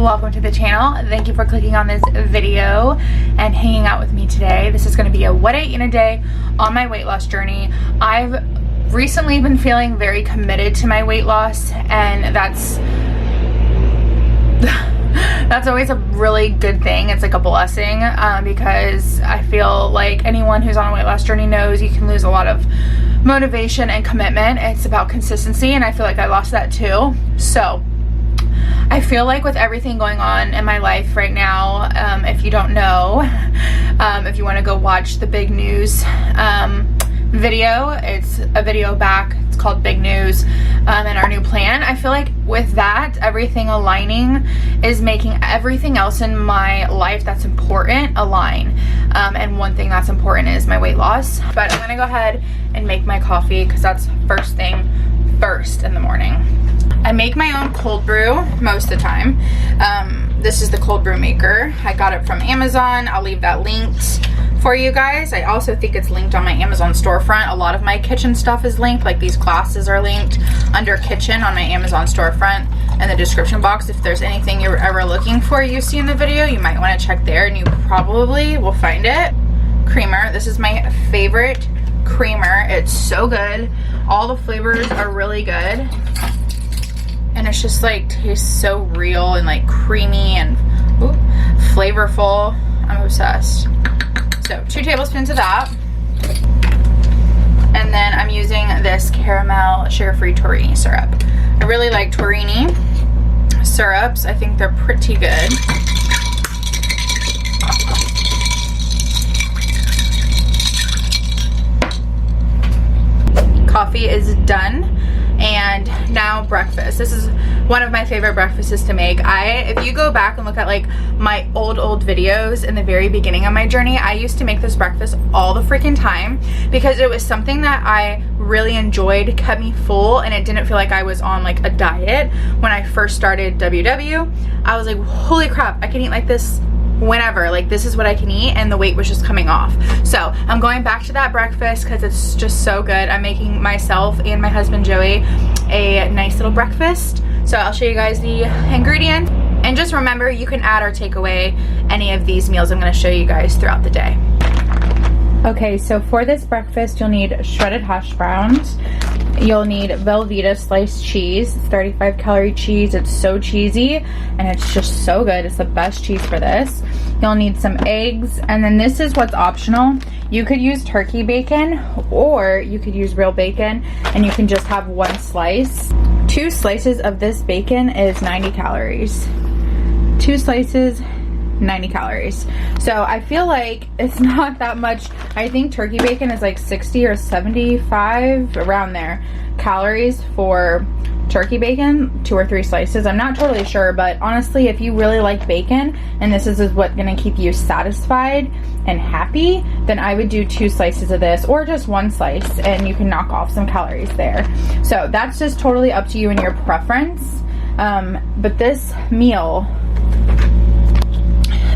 welcome to the channel. Thank you for clicking on this video and hanging out with me today. This is going to be a what I eat in a day on my weight loss journey. I've recently been feeling very committed to my weight loss, and that's always a really good thing. It's like a blessing because I feel like anyone who's on a weight loss journey knows you can lose a lot of motivation and commitment. It's about consistency, and I feel like I lost that too. So I feel like with everything going on in my life right now, if you don't know, if you want to go watch the big news video, it's a video back. It's called Big News and our new plan. I feel like with that, everything aligning is making everything else in my life that's important align. And one thing that's important is my weight loss. But I'm gonna go ahead and make my coffee because that's first thing first in the morning. I make my own cold brew most of the time. This is the cold brew maker. I got it from Amazon. I'll leave that linked for you guys. I also think it's linked on my Amazon storefront. A lot of my kitchen stuff is linked, like these glasses are linked under kitchen on my Amazon storefront in the description box. If there's anything you're ever looking for you see in the video, you might want to check there and you probably will find it. Creamer. This is my favorite creamer. It's so good. All the flavors are really good. And it's just like tastes so real and like creamy and flavorful. I'm obsessed. So 2 tablespoons of that. And then I'm using this caramel sugar-free Torrini syrup. I really like Torrini syrups. I think they're pretty good. Coffee is done. And now breakfast. This is one of my favorite breakfasts to make. If you go back and look at like my old videos in the very beginning of my journey, I used to make this breakfast all the freaking time because it was something that I really enjoyed, kept me full, and it didn't feel like I was on like a diet. When I first started WW, I was like, holy crap, I can eat like this whenever, like this is what I can eat, and the weight was just coming off. So I'm going back to that breakfast because it's just so good. I'm making myself and my husband Joey a nice little breakfast. So I'll show you guys the ingredients, and just remember you can add or take away any of these meals I'm going to show you guys throughout the day. Okay, so for this breakfast you'll need shredded hash browns. You'll need Velveeta sliced cheese. It's 35 calorie cheese. It's so cheesy and it's just so good. It's the best cheese for this. You'll need some eggs, and then this is what's optional. You could use turkey bacon or you could use real bacon, and you can just have 1 slice. 2 slices of this bacon is 90 calories. 2 slices, 90 calories. So I feel like it's not that much. I think turkey bacon is like 60 or 75, around there, calories for turkey bacon, 2 or 3 slices. I'm not totally sure, but honestly, if you really like bacon and this is what's gonna keep you satisfied and happy, then I would do 2 slices of this, or just 1 slice, and you can knock off some calories there. So that's just totally up to you and your preference. But this meal,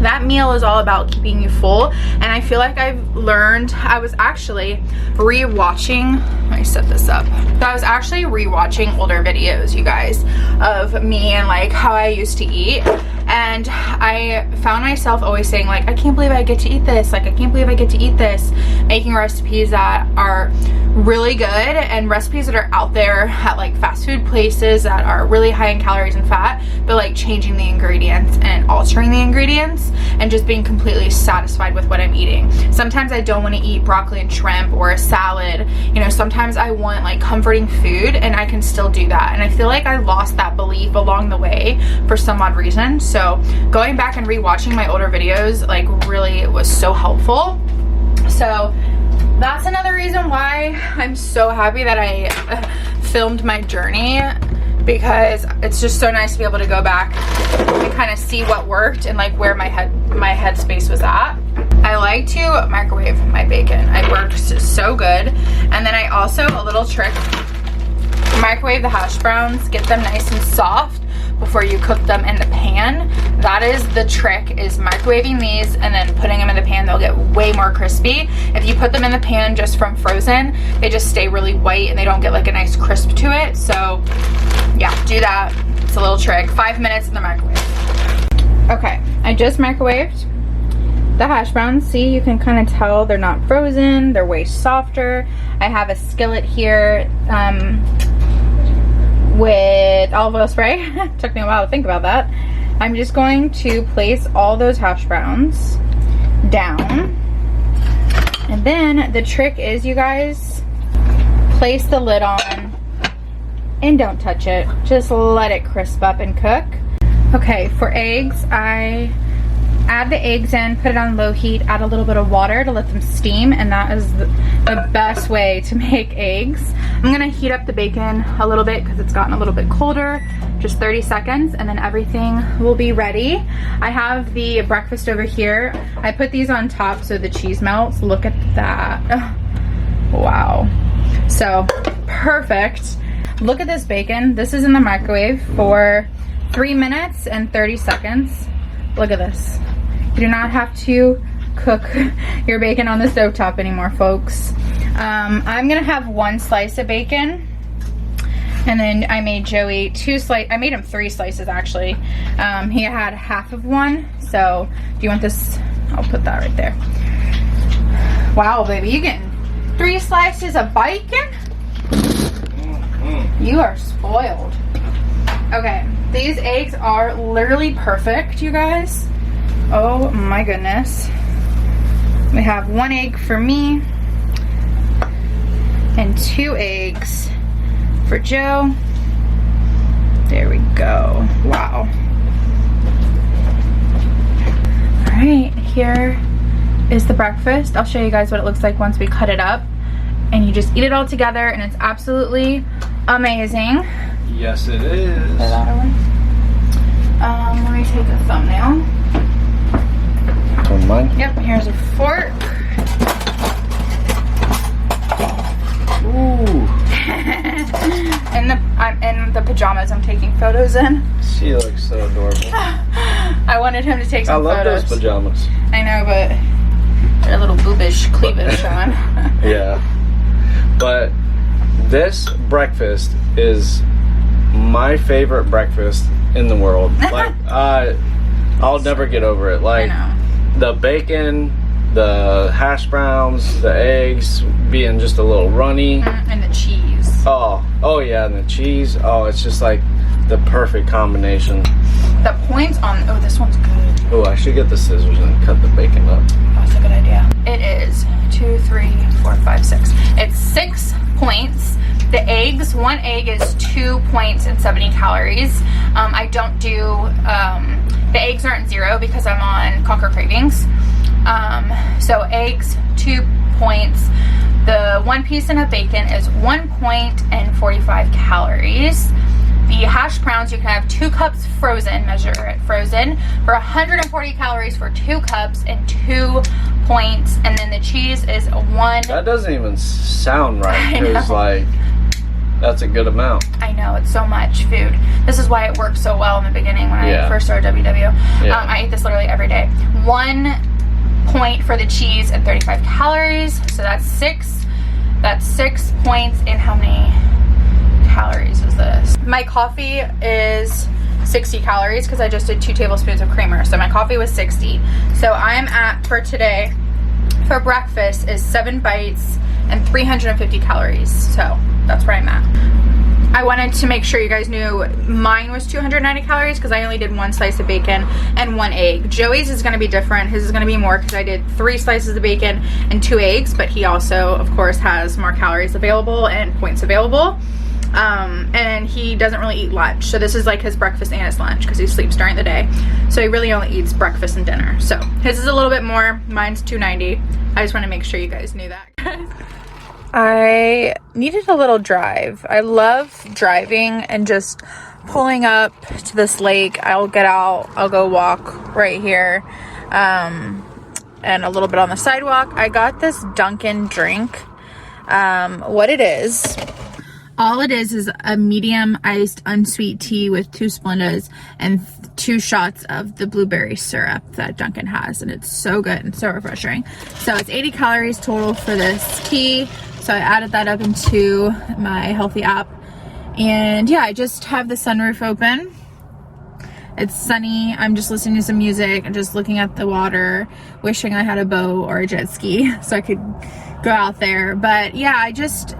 that meal is all about keeping you full, and I feel like I've learned. I was actually re-watching, let me set this up. So I was actually re-watching older videos, you guys, of me and like how I used to eat, and I found myself always saying like, I can't believe I get to eat this, like I can't believe I get to eat this, making recipes that are really good and recipes that are out there at like fast food places that are really high in calories and fat, but like changing the ingredients and altering the ingredients and just being completely satisfied with what I'm eating. Sometimes I don't want to eat broccoli and shrimp or a salad, you know, sometimes I want like comforting food, and I can still do that. And I feel like I lost that belief along the way for some odd reason. So going back and rewatching my older videos like really was so helpful. So that's another reason why I'm so happy that I filmed my journey, because it's just so nice to be able to go back and kind of see what worked and like where my headspace was at. I like to microwave my bacon. It works so good. And then I also, a little trick, microwave the hash browns, get them nice and soft before you cook them in the pan. That is the trick, is microwaving these and then putting them in the pan. They'll get way more crispy. If you put them in the pan just from frozen, they just stay really white and they don't get like a nice crisp to it. So yeah, do that. It's a little trick. 5 minutes in the microwave. Okay, I just microwaved the hash browns. See, you can kind of tell they're not frozen, they're way softer. I have a skillet here with olive oil spray. Took me a while to think about that. I'm just going to place all those hash browns down. And then the trick is, you guys, place the lid on and don't touch it. Just let it crisp up and cook. Okay, for eggs, I add the eggs in, put it on low heat, add a little bit of water to let them steam, and that is the best way to make eggs. I'm gonna heat up the bacon a little bit because it's gotten a little bit colder, just 30 seconds, and then everything will be ready. I have the breakfast over here. I put these on top so the cheese melts. Look at that. Oh, wow. So, perfect. Look at this bacon. This is in the microwave for 3 minutes and 30 seconds. Look at this. You do not have to cook your bacon on the stovetop anymore, folks. I'm gonna have 1 slice of bacon, and then I made Joey 2 slices. I made him 3 slices actually. He had half of one. So do you want this? I'll put that right there. Wow, baby, you getting 3 slices of bacon? You are spoiled. Okay, these eggs are literally perfect, you guys. Oh my goodness. We have 1 egg for me and 2 eggs for Joe. There we go. Wow. All right, here is the breakfast. I'll show you guys what it looks like once we cut it up. And you just eat it all together, and it's absolutely amazing. Yes, it is. Let me take a thumbnail. On mine? Yep, here's a fork. Ooh. I'm in the pajamas I'm taking photos in. She looks so adorable. I wanted him to take some photos. I love those pajamas. I know, but they're a little boobish cleavage on. Yeah. But this breakfast is my favorite breakfast in the world. Like, I'll never get over it. Like, the bacon, the hash browns, the eggs being just a little runny. And the cheese. Oh yeah, and the cheese. Oh, it's just like the perfect combination. The points on, oh, this one's good. Oh, I should get the scissors and cut the bacon up. That's a good idea. It is 2, 3, 4, 5, 6. It's 6 points. The eggs, 1 egg is 2 points and 70 calories. I don't do, the eggs aren't 0 because I'm on Conquer Cravings. So eggs, 2 points. The 1 piece in a bacon is 1 point and 45 calories. The hash browns, you can have 2 cups frozen, measure it frozen, for 140 calories for 2 cups and 2 points. And then the cheese is 1. That doesn't even sound right. Because, like, that's a good amount. I know, it's so much food. This is why it worked so well in the beginning when I first started WW. Yeah. I ate this literally every day. 1 point for the cheese and 35 calories. So that's 6. That's 6 points in how many calories is this? My coffee is 60 calories because I just did 2 tablespoons of creamer. So my coffee was 60. So I'm at, for today, for breakfast, is 7 bites and 350 calories. So that's where I'm at. I wanted to make sure you guys knew mine was 290 calories because I only did 1 slice of bacon and 1 egg. Joey's is going to be different. His is going to be more because I did 3 slices of bacon and 2 eggs, but he also, of course, has more calories available and points available. And he doesn't really eat lunch. So this is like his breakfast and his lunch because he sleeps during the day. So he really only eats breakfast and dinner. So his is a little bit more. Mine's 290. I just want to make sure you guys knew that. I needed a little drive. I love driving and just pulling up to this lake. I'll get out, I'll go walk right here, and a little bit on the sidewalk. I got this Dunkin' drink. What it is, all it is a medium iced unsweet tea with 2 Splendas and 2 shots of the blueberry syrup that Dunkin' has, and it's so good and so refreshing. So it's 80 calories total for this tea. So I added that up into my Healthy app. And yeah, I just have the sunroof open It's sunny. I'm just listening to some music and just looking at the water, wishing I had a boat or a jet ski so I could go out there. But yeah, I just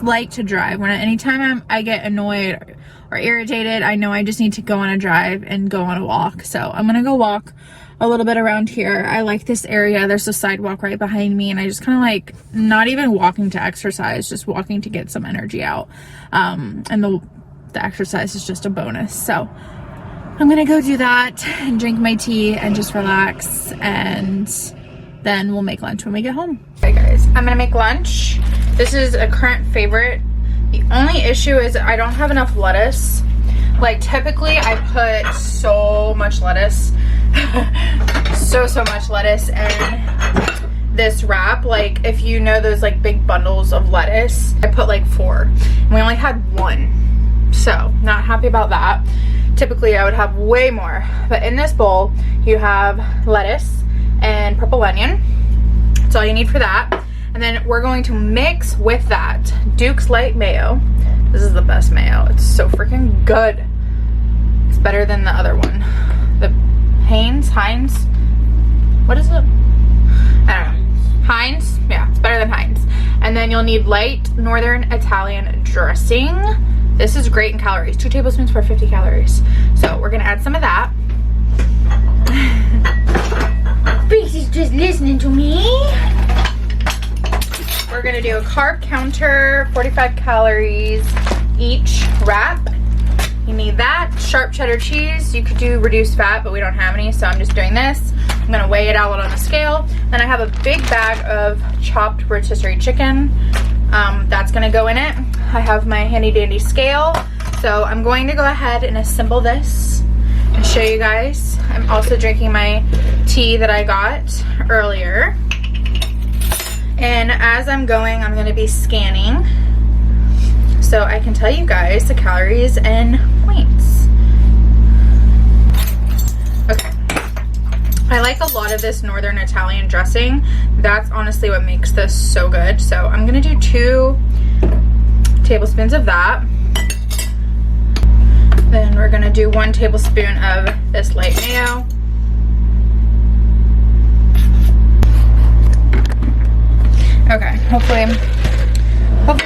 like to drive. Anytime I get annoyed or irritated, I know I just need to go on a drive and go on a walk. So I'm gonna go walk a little bit around here. I like this area. There's a sidewalk right behind me, and I just kind of like not even walking to exercise, just walking to get some energy out. And the exercise is just a bonus. So I'm gonna go do that and drink my tea and just relax, and then we'll make lunch when we get home. Okay guys, I'm gonna make lunch. This is a current favorite. The only issue is I don't have enough lettuce. Like typically I put so much lettuce, so much lettuce in this wrap. Like if you know those like big bundles of lettuce, I put like 4 and we only had 1. So not happy about that. Typically I would have way more, but in this bowl you have lettuce and purple onion. That's all you need for that. And then we're going to mix with that Duke's Light Mayo. This is the best mayo. It's so freaking good. It's better than the other one. The Heinz? What is it? I don't know. Heinz? Yeah, it's better than Heinz. And then you'll need light Northern Italian dressing. This is great in calories. 2 tablespoons for 50 calories. So we're gonna add some of that. Basie's just listening to me. We're gonna do a carb counter, 45 calories each wrap. You need that. Sharp cheddar cheese. You could do reduced fat, but we don't have any, so I'm just doing this. I'm gonna weigh it out on a scale. Then I have a big bag of chopped rotisserie chicken. That's gonna go in it. I have my handy dandy scale. So I'm going to go ahead and assemble this and show you guys. I'm also drinking my tea that I got earlier. And as I'm going, I'm going to be scanning so I can tell you guys the calories and points. Okay. I like a lot of this Northern Italian dressing. That's honestly what makes this so good. So I'm going to do 2 tablespoons of that. Then we're going to do 1 tablespoon of this light mayo. Okay, hopefully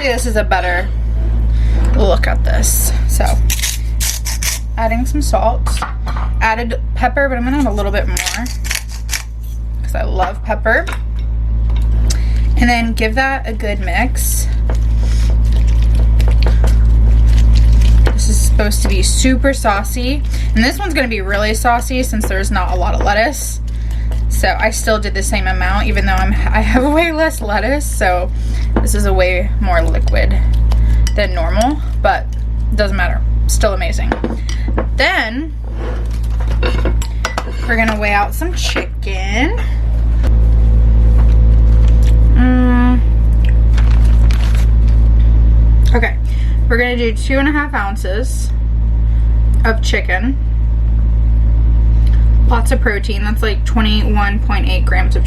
this is a better look at this. So, adding some salt, added pepper, but I'm gonna add a little bit more because I love pepper. And then give that a good mix. This is supposed to be super saucy, and this one's gonna be really saucy since there's not a lot of lettuce. So I still did the same amount, even though I have way less lettuce. So this is a way more liquid than normal, but it doesn't matter. Still amazing. Then we're gonna weigh out some chicken. Okay, we're gonna do 2.5 ounces of chicken. Lots of protein. That's like 21.8 grams of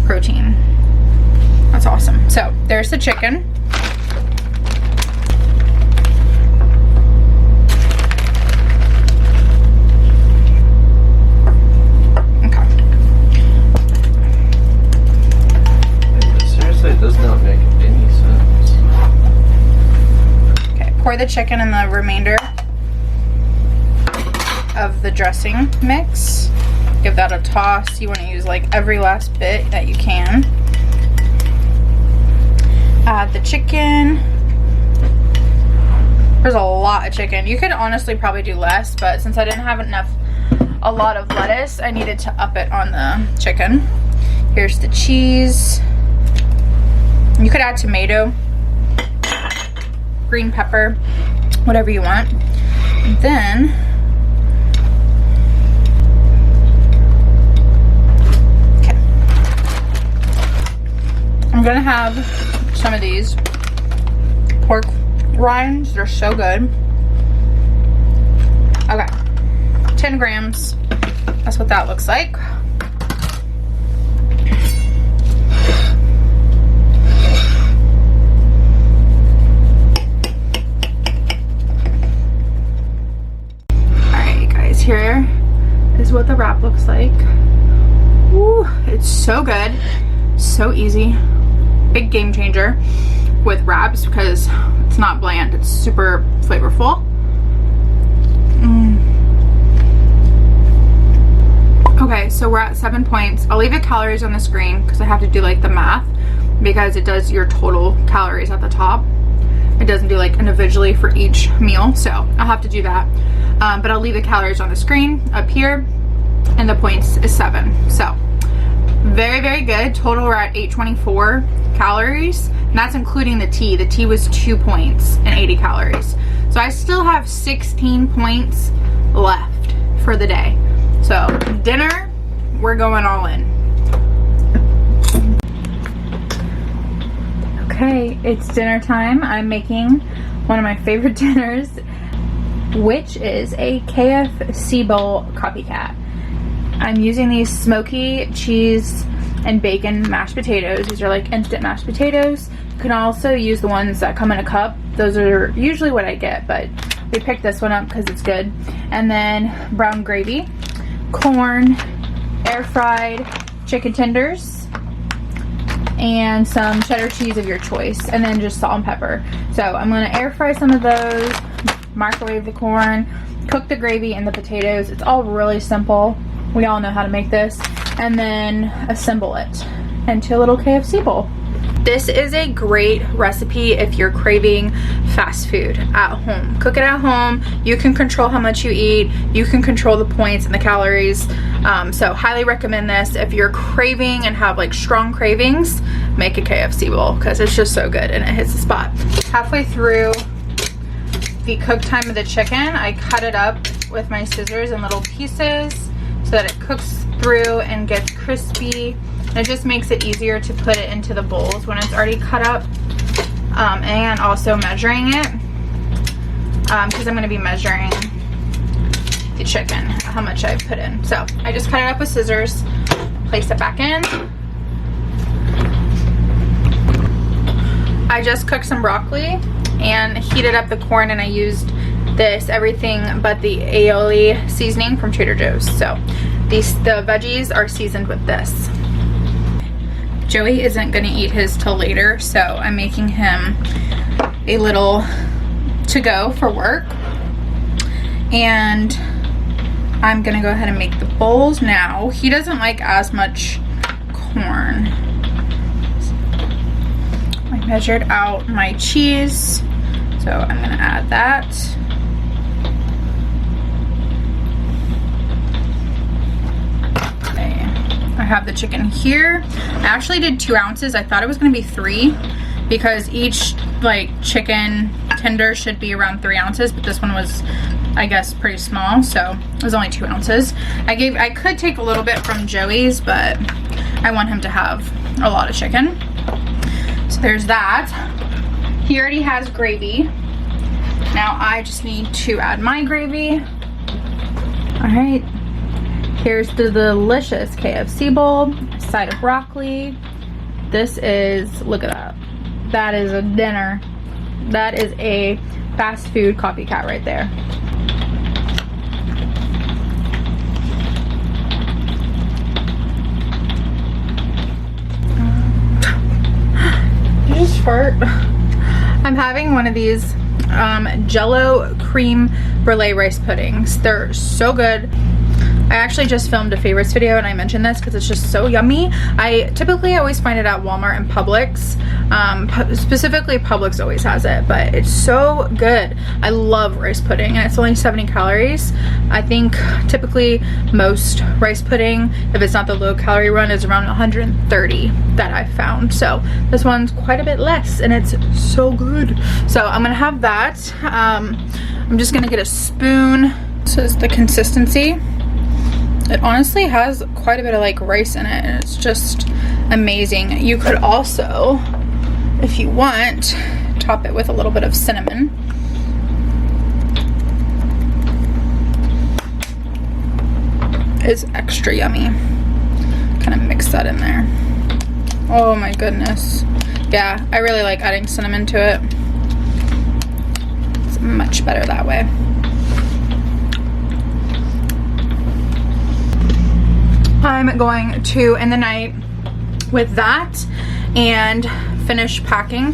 protein. That's awesome. So there's the chicken. Okay. Seriously, it does not make any sense. Okay, pour the chicken in the remainder of the dressing mix. Give that a toss. You want to use like every last bit that you can. Add the chicken. There's a lot of chicken. You could honestly probably do less, but since I didn't have a lot of lettuce, I needed to up it on the chicken. Here's the cheese. You could add tomato, green pepper, whatever you want. And then I'm gonna have some of these pork rinds. They're so good. Okay, 10 grams. That's what that looks like. Alright, guys, here easy. Big game changer with wraps because it's not bland, it's super flavorful. Okay, so we're at 7 points. I'll leave the calories on the screen because I have to do like the math, because it does your total calories at the top. It doesn't do like individually for each meal, so I'll have to do that. But I'll leave the calories on the screen up here, and the points is 7. So very, very good. Total, we're at 824 calories, and that's including the tea. The tea was 2 points and 80 calories. So I still have 16 points left for the day. So dinner, we're going all in. Okay, it's dinner time. I'm making one of my favorite dinners, which is a KFC bowl copycat. I'm using these smoky cheese and bacon mashed potatoes. These are like instant mashed potatoes. You can also use the ones that come in a cup. Those are usually what I get, but we picked this one up because it's good. And then brown gravy, corn, air fried chicken tenders, and some cheddar cheese of your choice, and then just salt and pepper. So I'm gonna air fry some of those, microwave the corn, cook the gravy and the potatoes. It's all really simple. We all know how to make this. And then assemble it into a little KFC bowl. This is a great recipe if you're craving fast food at home. Cook it at home. You can control how much you eat. You can control the points and the calories. So highly recommend this. If you're craving and have like strong cravings, make a KFC bowl because it's just so good and it hits the spot. Halfway through the cook time of the chicken, I cut it up with my scissors in little pieces so that it cooks through and gets crispy. It just makes it easier to put it into the bowls when it's already cut up, and also measuring it, because I'm going to be measuring the chicken, how much I put in. So I just cut it up with scissors, place it back in. I just cooked some broccoli and heated up the corn, and I used this everything but the aioli seasoning from Trader Joe's. So the veggies are seasoned with this. Joey isn't gonna eat his till later, so I'm making him a little to-go for work. And I'm gonna go ahead and make the bowls now. He doesn't like as much corn. I measured out my cheese, so I'm gonna add that. I have the chicken here. I actually did 2 ounces. I thought it was gonna be 3 because each like chicken tender should be around 3 ounces, but this one was, I guess, pretty small, so it was only 2 ounces. I could take a little bit from Joey's, but I want him to have a lot of chicken. So there's that. He already has gravy. Now I just need to add my gravy. All right. Here's the delicious KFC bowl, side of broccoli. This is, look at that. That is a dinner. That is a fast food copycat right there. You just fart. I'm having one of these Jello cream brulee rice puddings. They're so good. I actually just filmed a favorites video and I mentioned this because it's just so yummy. I typically always find it at Walmart and Publix. Specifically Publix always has it, but it's so good. I love rice pudding and it's only 70 calories. I think typically most rice pudding, if it's not the low calorie one, is around 130 that I've found. So this one's quite a bit less and it's so good. So I'm gonna have that. I'm just gonna get a spoon. This is the consistency. It honestly has quite a bit of like rice in it and it's just amazing. You could also, if you want, top it with a little bit of cinnamon. It's extra yummy. Kind of mix that in there. Oh my goodness. Yeah, I really like adding cinnamon to it. It's much better that way. I'm going to end the night with that. and finish packing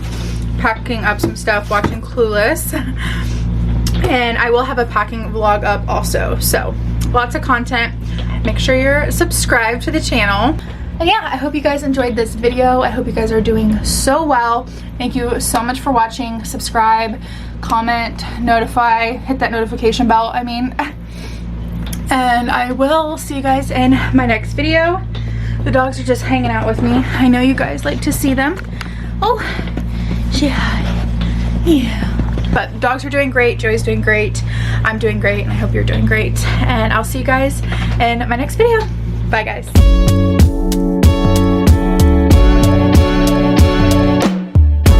up some stuff, watching Clueless. And I will have a packing vlog up also. So lots of content. Make sure you're subscribed to the channel. And yeah, I hope you guys enjoyed this video. I hope you guys are doing so well. Thank you so much for watching. Subscribe, comment, notify, hit that notification bell, I mean. And I will see you guys in my next video. The dogs are just hanging out with me. I know you guys like to see them. Oh, yeah. But dogs are doing great, Joey's doing great, I'm doing great, and I hope you're doing great. And I'll see you guys in my next video. Bye, guys.